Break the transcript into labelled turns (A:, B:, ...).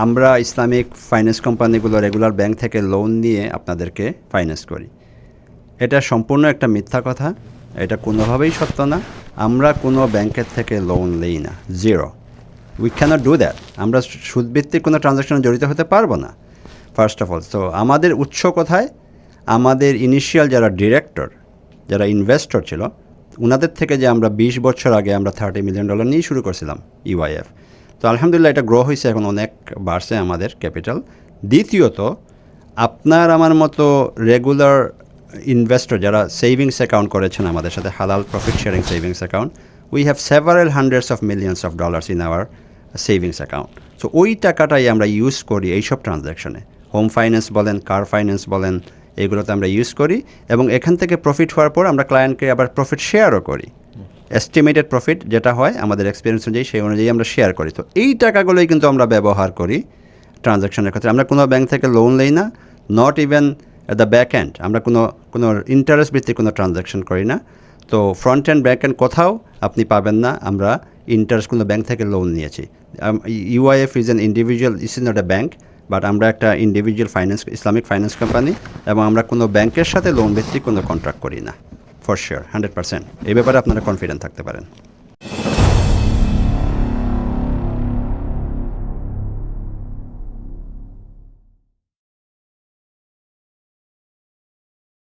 A: আমরা Islamic finance কোম্পানিগুলো regular bank থেকে লোন নিয়ে আপনাদেরকে ফাইন্যান্স করি। এটা সম্পূর্ণ একটা মিথ্যা কথা, এটা কোনোভাবেই সত্য না। আমরা কোনো ব্যাংকের থেকে লোন নেই না, zero. We cannot do that. আমরা সুদভিত্তিক কোনো ট্রানজ্যাকশনে জড়িত হতে পারবো না, ফার্স্ট অফ অল। তো আমাদের উৎস কোথায়? আমাদের ইনিশিয়াল যারা ডিরেক্টর, যারা ইনভেস্টর ছিল, ওনাদের থেকে যে আমরা 20 বছর আগে আমরা $30 মিলিয়ন নিয়ে শুরু করছিলাম ইউআইএফ। তো আলহামদুলিল্লাহ এটা গ্রো হয়েছে, এখন অনেক বাড়ছে আমাদের ক্যাপিটাল। দ্বিতীয়ত, আপনার আমার মতো রেগুলার ইনভেস্টর যারা সেভিংস অ্যাকাউন্ট করেছেন আমাদের সাথে, হালাল profit sharing savings account, we have several hundreds of millions of dollars in our savings account. So ওই টাকাটাই আমরা ইউজ করি এইসব ট্রানজ্যাকশনে, হোম ফাইন্যান্স বলেন, কার ফাইন্যান্স বলেন, এগুলোতে আমরা ইউজ করি। এবং এখান থেকে প্রফিট হওয়ার পর আমরা ক্লায়েন্টকে আবার প্রফিট শেয়ারও করি। এস্টিমেটেড প্রফিট যেটা হয় আমাদের এক্সপিরিয়েন্স অনুযায়ী, সেই অনুযায়ী আমরা শেয়ার করি। তো এই টাকাগুলোই কিন্তু আমরা ব্যবহার করি ট্রানজ্যাকশনের ক্ষেত্রে। আমরা কোনো ব্যাংক থেকে লোন নেই না, not even at the back end. আমরা কোনো ইন্টারেস্ট ভিত্তিক কোনো ট্রানজ্যাকশন করি না। তো ফ্রন্ট এন্ড ব্যাক এন্ড কোথাও আপনি পাবেন না আমরা ইন্টারেস্ট কোনো ব্যাংক থেকে লোন নিয়েছি। UIF is an individual, is is not a bank, but আমরা একটা individual finance, Islamic finance company, এবং আমরা কোনো ব্যাংকের সাথে লোন ভিত্তিক কোনো কন্ট্রাক্ট করি না, ফর শিওর 100%। এই ব্যাপারে আপনারা কনফিডেন্ট থাকতে পারেন।